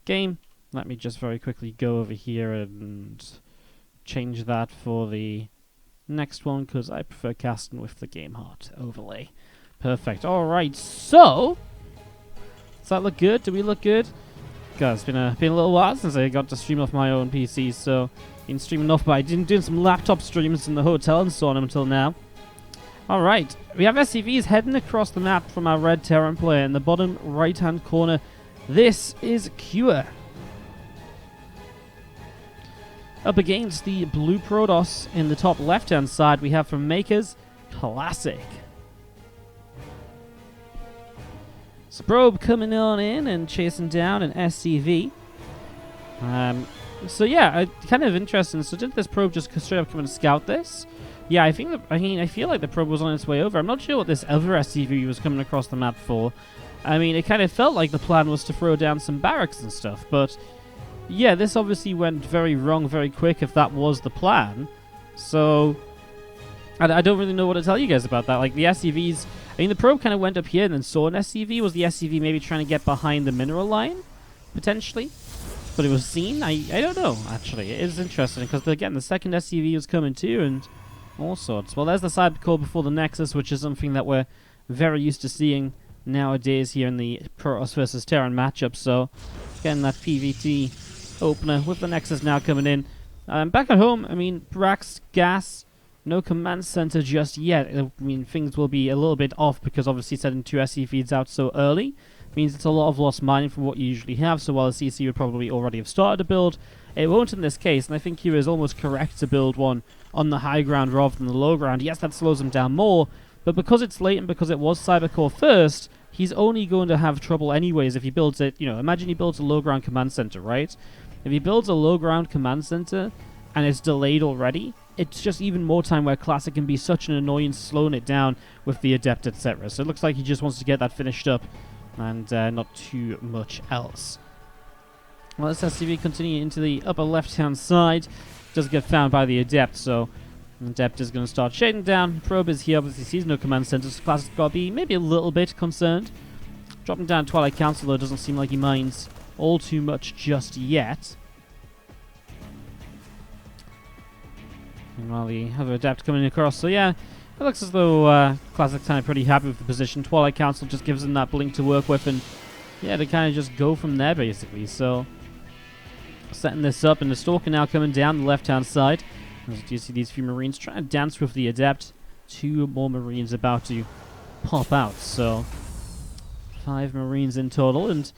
game. Let me just very quickly go over here and change that for the next one, because I prefer casting with the game heart overlay. Perfect. Alright, so does that look good? Do we look good? God, it's been a little while since I got to stream off my own PC, so been streaming off, but I didn't do some laptop streams in the hotel and so on until now. Alright, we have SCVs heading across the map from our red Terran player in the bottom right hand corner. This is Cure. Up against the blue Protoss in the top left hand side, we have from Makers Classic. Sprobe coming on in and chasing down an SCV. So yeah, kind of interesting. So did this probe just straight up come and scout this? Yeah, I feel like the probe was on its way over. I'm not sure what this other SCV was coming across the map for. I mean, it kind of felt like the plan was to throw down some barracks and stuff, but yeah, this obviously went very wrong very quick if that was the plan. So I don't really know what to tell you guys about that. Like the SCVs, I mean, the probe kind of went up here and then saw an SCV. Was the SCV maybe trying to get behind the mineral line? Potentially. But it was seen? I don't know, actually. It is interesting, because, again, the second SCV was coming too, and all sorts. Well, there's the side core before the Nexus, which is something that we're very used to seeing nowadays here in the Protoss versus Terran matchup. So, getting that PvT opener with the Nexus now coming in. Back at home, I mean, Brax, Gas, no command center just yet. I mean, things will be a little bit off, because obviously setting two SCVs out so early means it's a lot of lost mining from what you usually have. So while the CC would probably already have started a build, it won't in this case, and I think Q is almost correct to build one on the high ground rather than the low ground. Yes, that slows him down more, but because it's late and because it was Cybercore first, he's only going to have trouble anyways if he builds it. You know, imagine he builds a low ground command center, right? If he builds a low ground command center and it's delayed already, it's just even more time where Classic can be such an annoyance slowing it down with the Adept, etc. So it looks like he just wants to get that finished up and not too much else. Well, this SCV continuing into the upper left-hand side. Does get found by the Adept, so Adept is going to start shading down. Probe is here, obviously sees no command center, so Classic's got to be maybe a little bit concerned. Dropping down Twilight Council, though, doesn't seem like he minds all too much just yet. And while the other Adept coming across, so yeah, it looks as though Classic's kind of pretty happy with the position. Twilight Council just gives him that blink to work with, and yeah, to kind of just go from there, basically. So, setting this up, and the Stalker now coming down the left-hand side. As you see these few Marines trying to dance with the Adept. 2 more Marines about to pop out. So, 5 Marines in total, and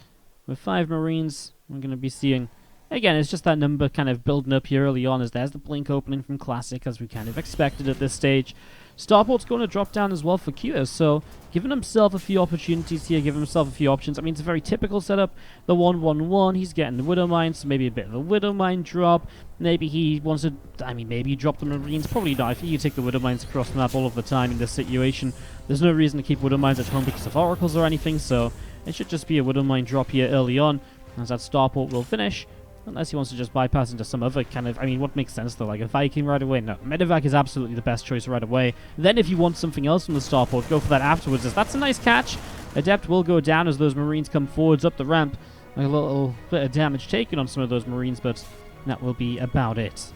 with 5 Marines, we're going to be seeing... Again, it's just that number kind of building up here early on, as there's the blink opening from Classic, as we kind of expected at this stage. Starport's going to drop down as well for Q, so giving himself a few opportunities here, giving himself a few options. I mean, it's a very typical setup. The 1-1-1, he's getting the Widow Mine, so maybe a bit of a Widow Mine drop. Maybe he wants to, I mean, maybe he dropped the Marines. Probably not. I think you take the Widow Mines across the map all of the time in this situation. There's no reason to keep Widow Mines at home because of Oracles or anything, so it should just be a Widow Mine drop here early on, as that Starport will finish. Unless he wants to just bypass into some other kind of... I mean, what makes sense, though? Like a Viking right away? No, Medevac is absolutely the best choice right away. Then if you want something else from the Starport, go for that afterwards. That's a nice catch. Adept will go down as those Marines come forwards up the ramp. Like a little bit of damage taken on some of those Marines, but that will be about it.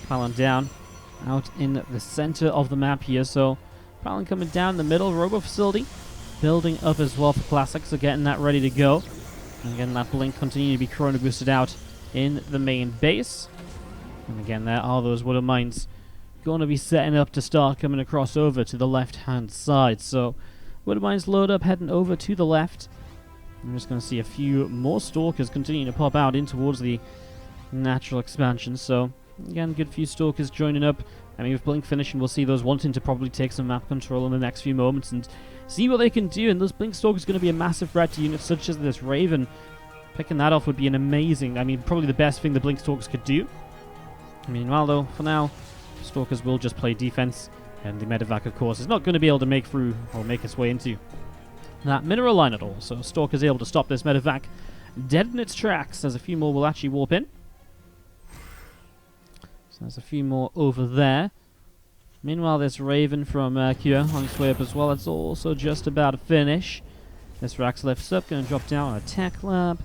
Palin down. Out in the center of the map here, so... Palin coming down the middle. Robo Facility building up as well for Classic, so getting that ready to go. And again, that blink continuing to be chrono boosted out in the main base. And again, there are those Widow Mines going to be setting up to start coming across over to the left-hand side. So, Widow Mines load up, heading over to the left. I'm just going to see a few more Stalkers continuing to pop out in towards the natural expansion. So, again, good few Stalkers joining up. I mean, with Blink finishing, we'll see those wanting to probably take some map control in the next few moments and see what they can do. And those Blink Stalkers are going to be a massive threat to units such as this Raven. Picking that off would be an amazing, I mean, probably the best thing the Blink Stalkers could do. Meanwhile, though, for now, Stalkers will just play defense. And the Medevac, of course, is not going to be able to make through or make its way into that mineral line at all. So Stalker's able to stop this Medevac dead in its tracks, as a few more will actually warp in. So there's a few more over there. Meanwhile, this Raven from Kyo on its way up as well. It's also just about to finish. This Rax lifts up, going to drop down on a tech lab.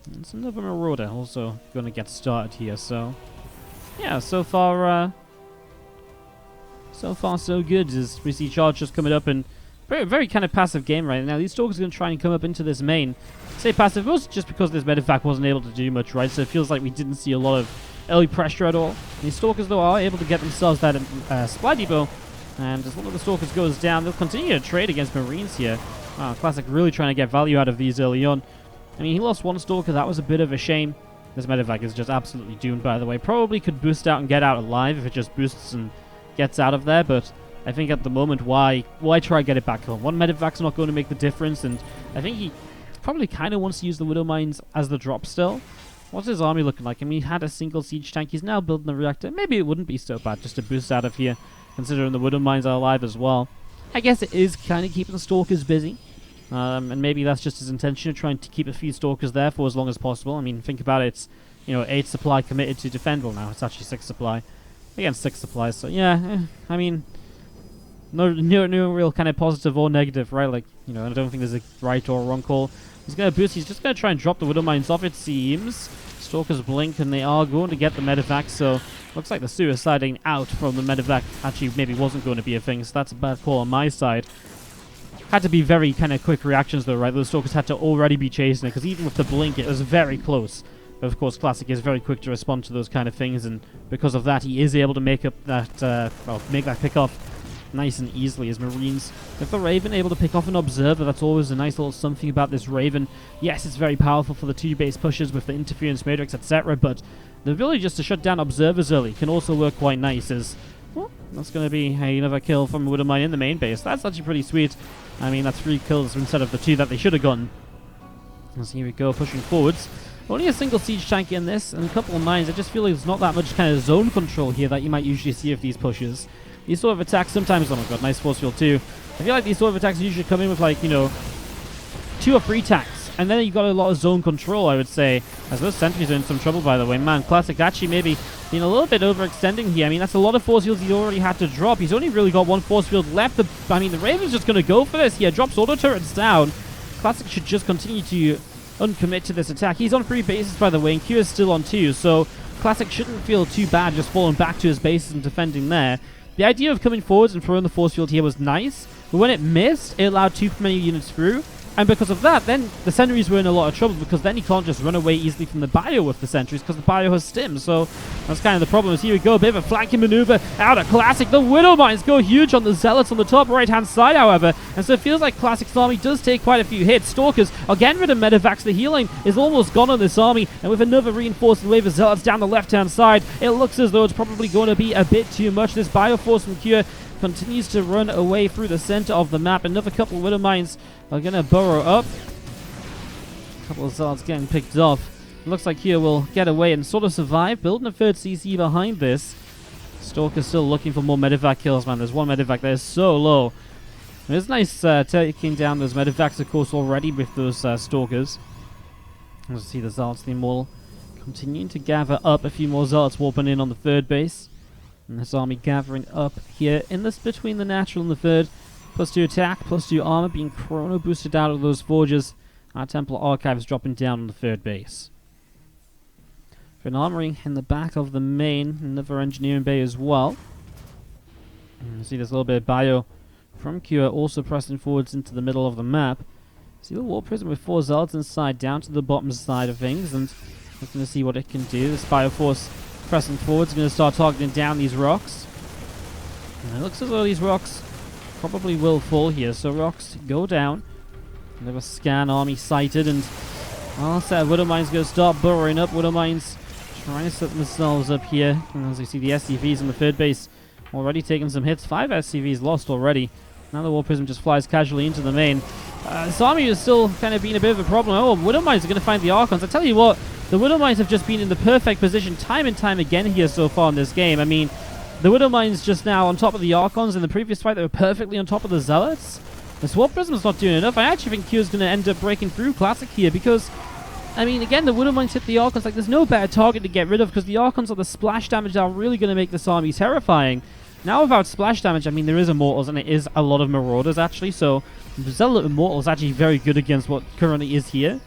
And it's another Marauder also going to get started here. So, yeah, so far so good. As we see Charge just coming up, and very kind of passive game right now. These Stalkers are going to try and come up into this main. I say passive, mostly just because this Medivac wasn't able to do much, right? So it feels like we didn't see a lot of early pressure at all. These Stalkers, though, are able to get themselves that supply depot. And as one of the Stalkers goes down, they'll continue to trade against Marines here. Classic really trying to get value out of these early on. I mean, he lost one Stalker. That was a bit of a shame. This Medivac is just absolutely doomed, by the way. Probably could boost out and get out alive if it just boosts and gets out of there, but I think at the moment, why try to get it back home? One Medivac's not going to make the difference, and I think he probably kind of wants to use the Widow Mines as the drop still. What's his army looking like? I mean, he had a single siege tank. He's now building the reactor. Maybe it wouldn't be so bad just to boost out of here, considering the Widow Mines are alive as well. I guess it is kind of keeping the Stalkers busy. And maybe that's just his intention of trying to keep a few Stalkers there for as long as possible. I mean, think about it. It's, 8 supply committed to defend. Well, now it's actually 6 supply. Again, 6 supplies. So, yeah, I mean, no real kind of positive or negative, right? Like, I don't think there's a right or wrong call. He's going to boost. He's just going to try and drop the Widow Mines off, it seems. Stalkers blink, and they are going to get the Medivac. So, looks like the suiciding out from the Medivac actually maybe wasn't going to be a thing. So, that's a bad call on my side. Had to be very kind of quick reactions though, right? Those Stalkers had to already be chasing it, because even with the blink, it was very close. But of course, Classic is very quick to respond to those kind of things, and because of that, he is able to make up that, make that pick off nice and easily as Marines. If the Raven able to pick off an Observer, that's always a nice little something about this Raven. Yes, it's very powerful for the 2 base pushes with the interference matrix, etc., but the ability just to shut down Observers early can also work quite nice, as well, that's going to be another kill from Widow Mine in the main base. That's actually pretty sweet. I mean, that's 3 kills instead of the 2 that they should have gotten. So here we go, pushing forwards. Only a single siege tank in this, and a couple of mines. I just feel like there's not that much kind of zone control here that you might usually see of these pushes. These sort of attacks sometimes, oh my god, nice force field too. I feel like these sort of attacks usually come in with like, 2 or 3 tanks. And then you got a lot of zone control, I would say. As those sentries are in some trouble, by the way. Man, Classic actually maybe being a little bit overextending here. I mean, that's a lot of force fields he already had to drop. He's only really got 1 force field left. The Raven's just going to go for this here. Drops auto turrets down. Classic should just continue to uncommit to this attack. He's on 3 bases, by the way, and Q is still on 2. So Classic shouldn't feel too bad just falling back to his bases and defending there. The idea of coming forwards and throwing the force field here was nice, but when it missed, it allowed too many units through. And because of that, then the sentries were in a lot of trouble, because then he can't just run away easily from the bio with the sentries, because the bio has stim. So that's kind of the problem. Here we go, a bit of a flanking maneuver out of Classic. The Widow Mines go huge on the Zealots on the top right-hand side, however. And so it feels like Classic's army does take quite a few hits. Stalkers are getting rid of Medivacs. The healing is almost gone on this army. And with another reinforced wave of Zealots down the left-hand side, it looks as though it's probably going to be a bit too much. This Bioforce from Cure continues to run away through the center of the map. Another couple of Widow Mines are going to burrow up. A couple of Zealots getting picked off. It looks like here will get away and sort of survive, building a 3rd CC behind this. Stalker's still looking for more Medivac kills, man. There's 1 Medivac there, so low. It's nice taking down those Medivacs, of course, already with those Stalkers. Let's see the Zealots, the Immortal, continuing to gather up. A few more Zealots warping in on the 3rd base. And this army gathering up here in this between the natural and the 3rd. +2 attack, +2 armor, being chrono boosted out of those forges. Our Templar Archives dropping down on the 3rd base. For an armory in the back of the main, another engineering bay as well. And you see this little bit of bio from Cure also pressing forwards into the middle of the map. See the War Prism with 4 Zealots inside down to the bottom side of things, and looking to see what it can do. This Bioforce pressing forwards, going to start targeting down these rocks. And it looks as though these rocks probably will fall here, so rocks go down. Another scan army sighted, and well, set of Widow Mines going to start burrowing up. Widow Mines trying to set themselves up here. And as you see, the SCVs on the 3rd base already taking some hits. 5 SCVs lost already. Now the War Prism just flies casually into the main. This army is still kind of being a bit of a problem. Oh, Widow Mines are going to find the Archons. I tell you what, the Widow Mines have just been in the perfect position time and time again here so far in this game. I mean, the Widow Mines just now on top of the Archons. In the previous fight, they were perfectly on top of the Zealots. The Sword Prism's not doing enough. I actually think Q's going to end up breaking through Classic here, because, I mean, again, the Widow Mines hit the Archons. Like, there's no better target to get rid of, because the Archons or the splash damage are really going to make this army terrifying. Now about splash damage, I mean, there is Immortals, and it is a lot of Marauders, actually, so Zealot Immortal is actually very good against what currently is here.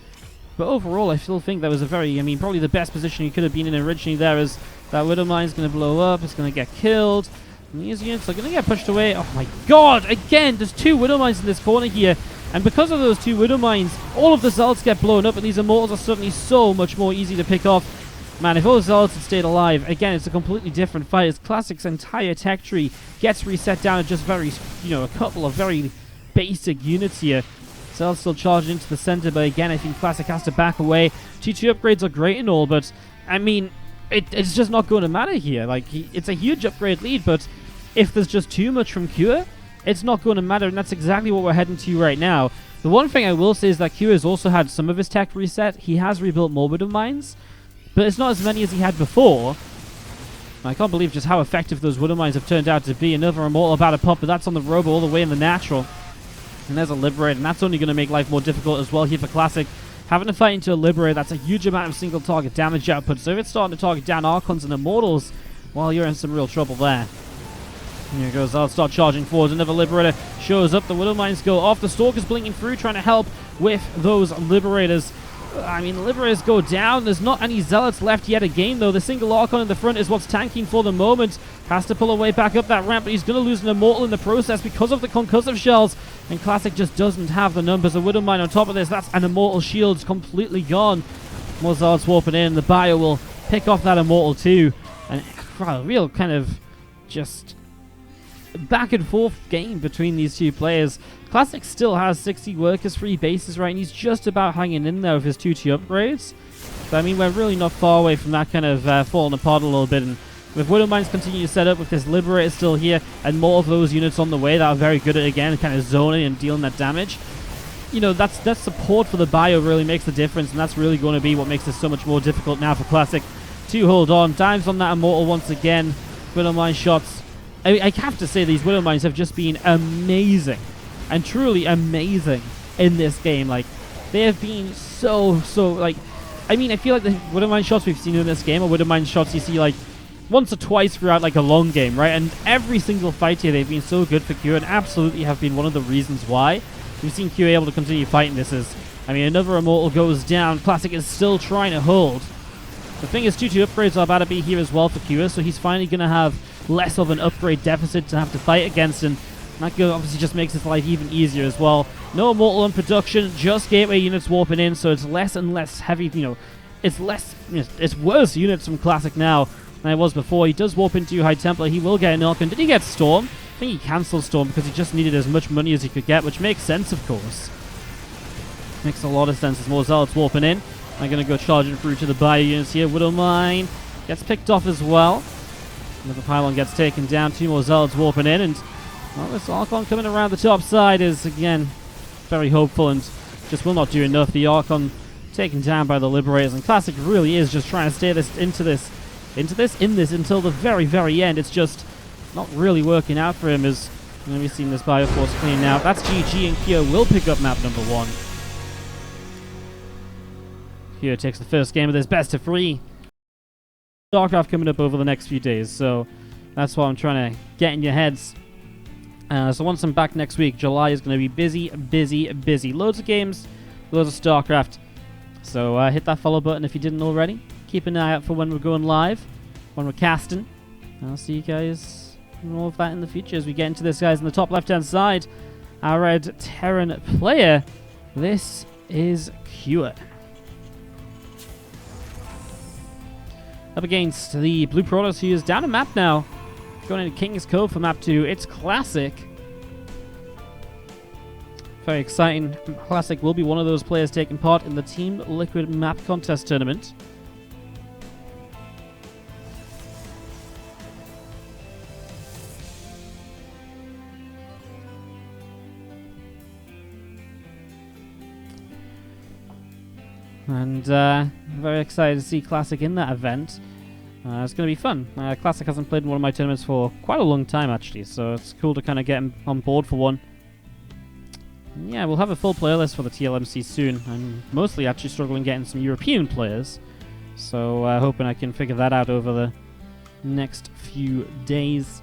But overall, I still think that was a very, I mean, probably the best position he could have been in originally there, is that Widow Mine's going to blow up, it's going to get killed, and these units are going to get pushed away. Oh my god, again, there's 2 Widow Mines in this corner here, and because of those 2 Widow Mines, all of the Zealots get blown up, and these Immortals are suddenly so much more easy to pick off. Man, if all the Zealots had stayed alive, again, it's a completely different fight, as Classic's entire tech tree gets reset down to just very, a couple of very basic units here. Zealots still charging into the center, but again, I think Classic has to back away. T2 upgrades are great and all, but, I mean, it's just not going to matter here. Like, it's a huge upgrade lead, but if there's just too much from Cure, it's not going to matter, and that's exactly what we're heading to right now. The one thing I will say is that Cure has also had some of his tech reset. He has rebuilt more Widow Mines, but it's not as many as he had before. I can't believe just how effective those Widow Mines have turned out to be. Another Immortal about to pop, but that's on the Robo all the way in the natural. And there's a Liberate, and that's only going to make life more difficult as well here for Classic. Having to fight into a Liberate, that's a huge amount of single target damage output. So if it's starting to target down Archons and Immortals, well, you're in some real trouble there. Here goes, I'll start charging forwards. Another Liberator shows up. The Widow Mines go off. The Stalker's blinking through, trying to help with those Liberators. I mean, the Liberators go down. There's not any Zealots left yet again, though. The single Archon in the front is what's tanking for the moment. Has to pull away back up that ramp, but he's going to lose an Immortal in the process because of the concussive shells. And Classic just doesn't have the numbers. A Widow Mine on top of this. That's an Immortal shield completely gone. More Zealots warping in. The Bio will pick off that Immortal too. And a real kind of just back and forth game between these 2 players. Classic still has 60 workers, 3 bases, right, and he's just about hanging in there with his 2T upgrades. But I mean, we're really not far away from that kind of falling apart a little bit, and with Widow Mines continuing to set up with this Liberator still here, and more of those units on the way that are very good at, again, kind of zoning and dealing that damage, that support for the Bio really makes the difference, and that's really going to be what makes this so much more difficult now for Classic to hold on. Dives on that Immortal once again. Widow Mine shots. I have to say, these Widow Mines have just been amazing, and truly amazing in this game. Like, they have been so, like, I mean, I feel like the Widow Mine shots we've seen in this game are Widow Mine shots you see, like, once or twice throughout, like, a long game, right? And every single fight here, they've been so good for Q, and absolutely have been one of the reasons why we've seen Q able to continue fighting this. I mean, another Immortal goes down. Classic is still trying to hold. The thing is, 2-2 upgrades are about to be here as well for Q, so he's finally going to have less of an upgrade deficit to have to fight against, and that obviously just makes his life even easier as well. No Immortal in production, just Gateway units warping in, so it's less and less heavy, it's less, it's worse units from Classic now than it was before. He does warp into High Templar, he will get an Archon. Did he get Storm? I think he cancelled Storm because he just needed as much money as he could get, which makes sense, of course. Makes a lot of sense as more Zealots warping in. I'm going to go charging through to the Bio units here. Widow Mine gets picked off as well. Another Pylon gets taken down. 2 more Zealots warping in, and well, this Archon coming around the top side is, again, very hopeful and just will not do enough. The Archon taken down by the Liberators, and Classic really is just trying to stay in this until the very, very end. It's just not really working out for him, as we've seen this Bioforce clean out. That's GG, and Kyo will pick up map number 1. Kyo takes the first game of this best of 3. StarCraft coming up over the next few days, so that's what I'm trying to get in your heads. So once I'm back next week, July is going to be busy, busy, busy. Loads of games, loads of StarCraft. So hit that follow button if you didn't already. Keep an eye out for when we're going live, when we're casting. I'll see you guys and all of that in the future as we get into this, guys. On the top left-hand side, our red Terran player. This is Cure. Up against the Blue Protoss, who is down a map now. Going into King's Cove for map 2. It's Classic. Very exciting. Classic will be one of those players taking part in the Team Liquid map contest tournament. And very excited to see Classic in that event. It's going to be fun. Classic hasn't played in one of my tournaments for quite a long time, actually, so it's cool to kind of get him on board for one. And yeah, we'll have a full player list for the TLMC soon. I'm mostly actually struggling getting some European players, so hoping I can figure that out over the next few days.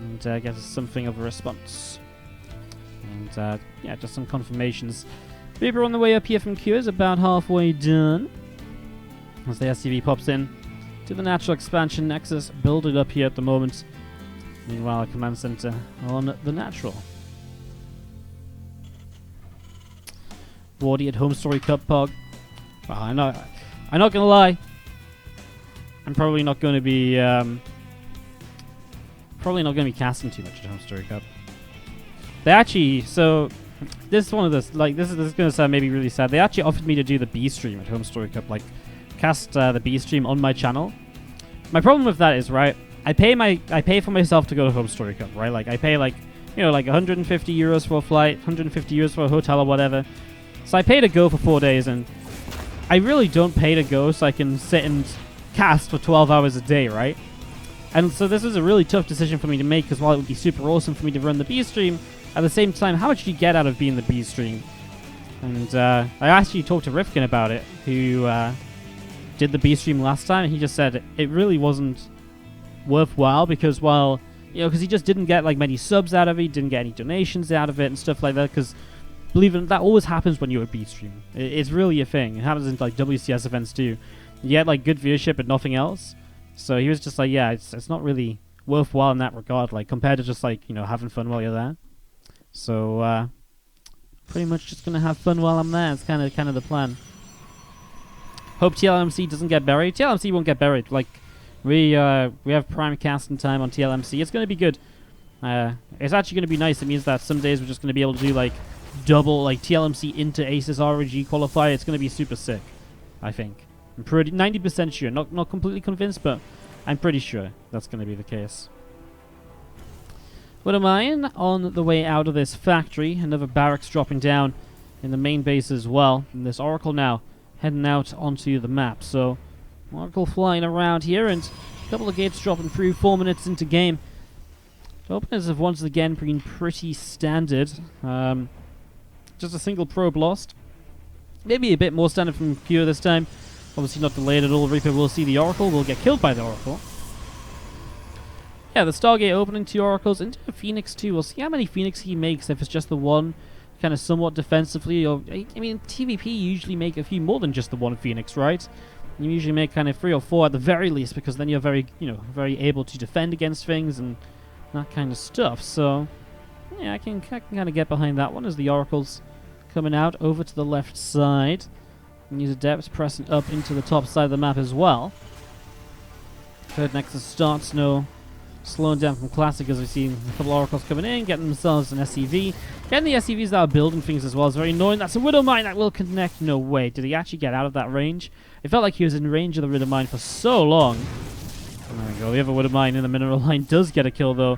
and get something of a response. And yeah, just some confirmations. Reaper on the way up here from Q is about halfway done. As the SCV pops in to the natural expansion nexus, build it up here at the moment. Meanwhile, command center on the natural. Wardy at Home Story Cup Pog. Well, I'm not gonna lie. I'm probably not going to be casting too much at Home Story Cup. They actually, so this is one of this, like, this is gonna sound maybe really sad. They actually offered me to do the B stream at Home Story Cup, like cast the B stream on my channel. My problem with that is, right, I pay for myself to go to Home Story Cup, right? Like I pay like, you know, like 150 euros for a flight, 150 euros for a hotel or whatever. So I pay to go for 4 days, and I really don't pay to go so I can sit and cast for 12 hours a day, right? And so this was a really tough decision for me to make, because while it would be super awesome for me to run the B stream, at the same time, how much do you get out of being the B stream? And I actually talked to Rifkin about it, who did the B stream last time, and he just said it really wasn't worthwhile, because while, you know, because he just didn't get like many subs out of it, he didn't get any donations out of it and stuff like that, because believe it, that always happens when you're a B stream. It's really a thing. It happens in like WCS events too. You get like good viewership but nothing else. So he was just like, yeah, it's not really worthwhile in that regard, like compared to just like, you know, having fun while you're there. So pretty much just gonna have fun while I'm there. It's kind of the plan. Hope TLMC doesn't get buried. TLMC won't get buried. Like we have prime casting time on TLMC. It's gonna be good. It's actually gonna be nice. It means that some days we're just gonna be able to do like double like TLMC into Aces RNG qualifier. It's gonna be super sick, I think. I'm pretty 90% sure. Not completely convinced, but I'm pretty sure that's gonna be the case. What am I in? On the way out of this factory, another barracks dropping down in the main base as well. And this Oracle now heading out onto the map. So Oracle flying around here, and a couple of gates dropping through 4 minutes into game. Openers have once again been pretty standard. Just a single probe lost. Maybe a bit more standard from Pure this time. Obviously not delayed at all. Reaper will see the Oracle, will get killed by the Oracle. Yeah, the Stargate opening 2 Oracles into a Phoenix too. We'll see how many Phoenix he makes, if it's just the one, kind of somewhat defensively. Or I mean, TVP usually make a few more than just the one Phoenix, right? You usually make kind of 3 or 4 at the very least, because then you're very, you know, very able to defend against things and that kind of stuff. So yeah, I can kind of get behind that one as the Oracle's coming out over to the left side. And use Adepts pressing up into the top side of the map as well. Third Nexus starts, no slowing down from Classic, as we've seen a couple Oracles coming in, getting themselves an SCV. Getting the SCVs that are building things as well is very annoying. That's a Widow Mine that will connect. No way. Did he actually get out of that range? It felt like he was in range of the Widow Mine for so long. There we go. The other Widow Mine in the mineral line does get a kill though.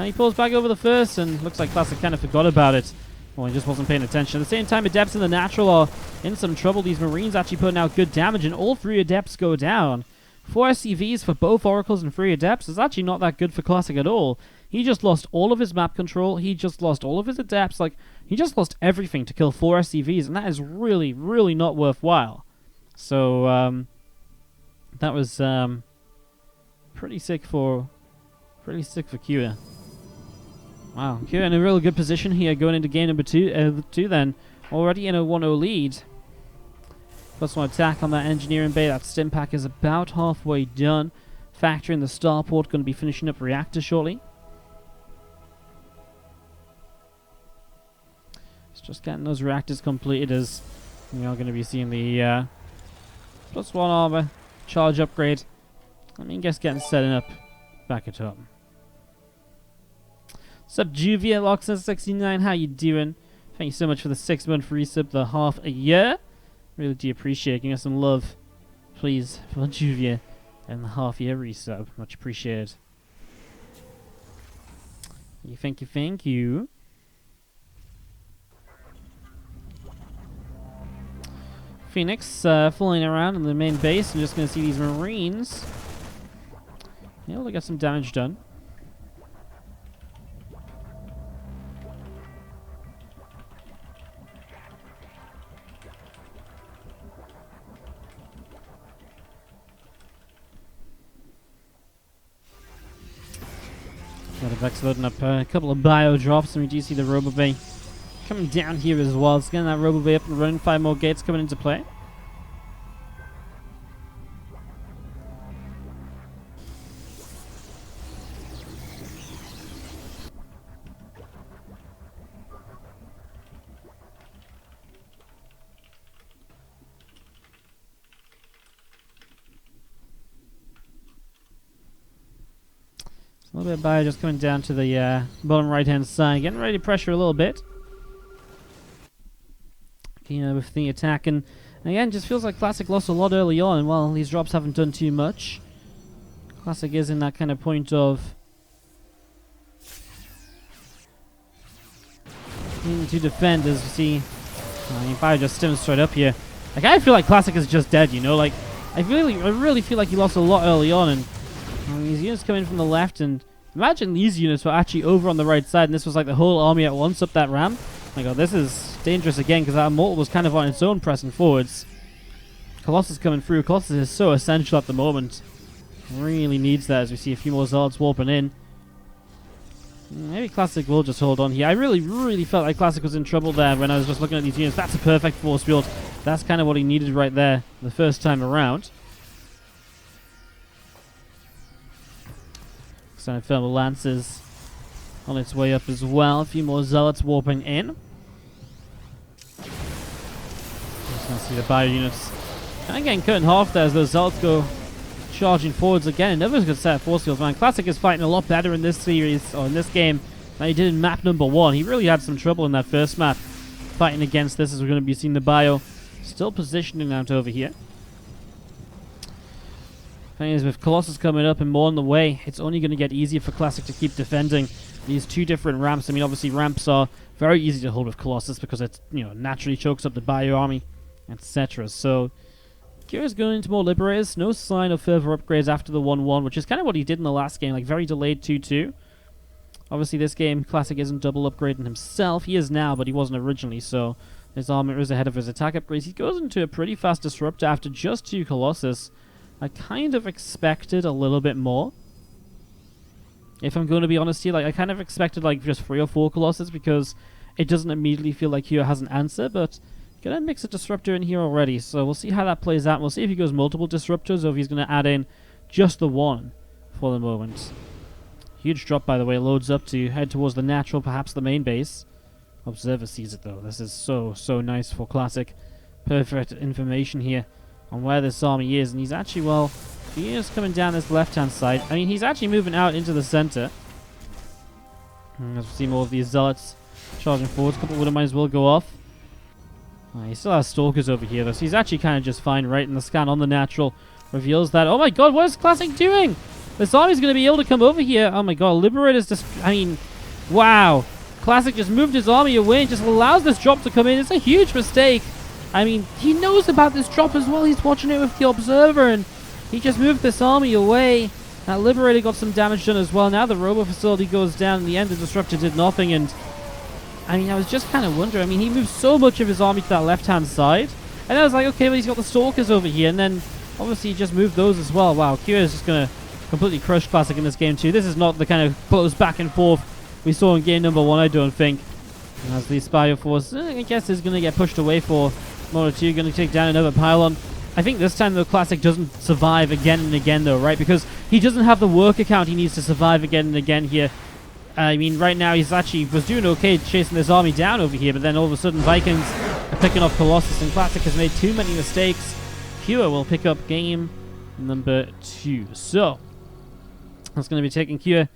He pulls back over the first, and looks like Classic kind of forgot about it. Well, he just wasn't paying attention. At the same time, Adepts in the natural are in some trouble. These Marines actually putting out good damage, and all 3 Adepts go down. 4 SCVs for both Oracles and 3 Adepts is actually not that good for Classic at all. He just lost all of his map control. He just lost all of his Adepts. Like, he just lost everything to kill 4 SCVs, and that is really, really not worthwhile. So, that was pretty sick for Kira. Wow, Kira in a real good position here going into game number 2 then. Already in a 1-0 lead. +1 attack on that engineering bay. That stim pack is about halfway done. Factory in the starport going to be finishing up reactor shortly. It's just getting those reactors completed, as we are going to be seeing the +1 armor charge upgrade. I mean, guess getting set up back at home. Sup, Juvia Loxus 69, how you doing? Thank you so much for the 6-month resub, the half a year. Really do appreciate giving us some love, please, for Juvia and the half-year resub. Much appreciated. Thank you. Phoenix flying around in the main base. I'm just going to see these Marines. Yeah, they got some damage done. Got a Vex loading up a couple of bio drops, and we do see the Robobay coming down here as well. It's getting that Robobay up and running. 5 more gates coming into play. A little bit of bio just coming down to the bottom right-hand side. Getting ready to pressure a little bit. You know, with the attack. And again, just feels like Classic lost a lot early on. And while these drops haven't done too much, Classic is in that kind of point of needing to defend, as you see. Bio just stims straight up here. Like, I feel like Classic is just dead, you know? Like, I really feel like he lost a lot early on. And these units come in from the left, and imagine these units were actually over on the right side, and this was like the whole army at once up that ramp. Oh my god, this is dangerous again, because that Immortal was kind of on its own pressing forwards. Colossus coming through. Colossus is so essential at the moment. Really needs that, as we see a few more Zealots warping in. Maybe Classic will just hold on here. I really felt like Classic was in trouble there when I was just looking at these units. That's a perfect force field. That's kind of what he needed right there the first time around. Thermal Lances on its way up as well. A few more Zealots warping in. Just gonna see the bio units kind of getting cut in half there as those Zealots go charging forwards again. Another good set of force fields, man. Classic is fighting a lot better in this series, or in this game, than he did in map number 1. He really had some trouble in that first map fighting against this, as we're going to be seeing the bio still positioning out over here. Thing is, with Colossus coming up and more on the way, it's only going to get easier for Classic to keep defending these 2 different ramps. I mean, obviously ramps are very easy to hold with Colossus because it, you know, naturally chokes up the bio army, etc. So Kira's going into more Liberators. No sign of further upgrades after the 1-1, which is kind of what he did in the last game, like very delayed 2-2. Obviously this game, Classic isn't double upgrading himself. He is now, but he wasn't originally, so his armor is ahead of his attack upgrades. He goes into a pretty fast Disruptor after just 2 Colossus. I kind of expected a little bit more. If I'm going to be honest here, like I kind of expected like just 3 or 4 Colossus, because it doesn't immediately feel like Hero has an answer, but gonna mix a Disruptor in here already, so we'll see how that plays out. We'll see if he goes multiple Disruptors or if he's going to add in just the 1 for the moment. Huge drop, by the way, loads up to head towards the natural, perhaps the main base. Observer sees it though. This is so nice for Classic. Perfect information here on where this army is, and he's actually, well, he is coming down this left-hand side. I mean, he's actually moving out into the center. As we see more of these Zealots charging forwards. A couple of Widow Mines will go off. He still has Stalkers over here, though, so he's actually kind of just fine, right? And the scan on the natural reveals that. Oh my god, what is Classic doing? This army's going to be able to come over here. Oh my god, Liberator's just, I mean, wow. Classic just moved his army away and just allows this drop to come in. It's a huge mistake. I mean, he knows about this drop as well. He's watching it with the Observer, and he just moved this army away. That Liberator got some damage done as well. Now the Robo Facility goes down. In the end, the Disruptor did nothing, and I mean, I was just kind of wondering. I mean, he moved so much of his army to that left-hand side, and I was like, okay, well, he's got the Stalkers over here, and then obviously he just moved those as well. Wow, Kira is just going to completely crush Classic in this game too. This is not the kind of close back and forth we saw in game number 1, I don't think. And as the Spire Force, I guess, is going to get pushed away for Mono 2, going to take down another pylon. I think this time, though, Classic doesn't survive again and again, though, right? Because he doesn't have the work account he needs to survive again and again here. I mean, right now, he's actually was doing okay chasing this army down over here, but then all of a sudden, Vikings are picking off Colossus, and Classic has made too many mistakes. Kira will pick up game number 2. So, that's going to be taking Kira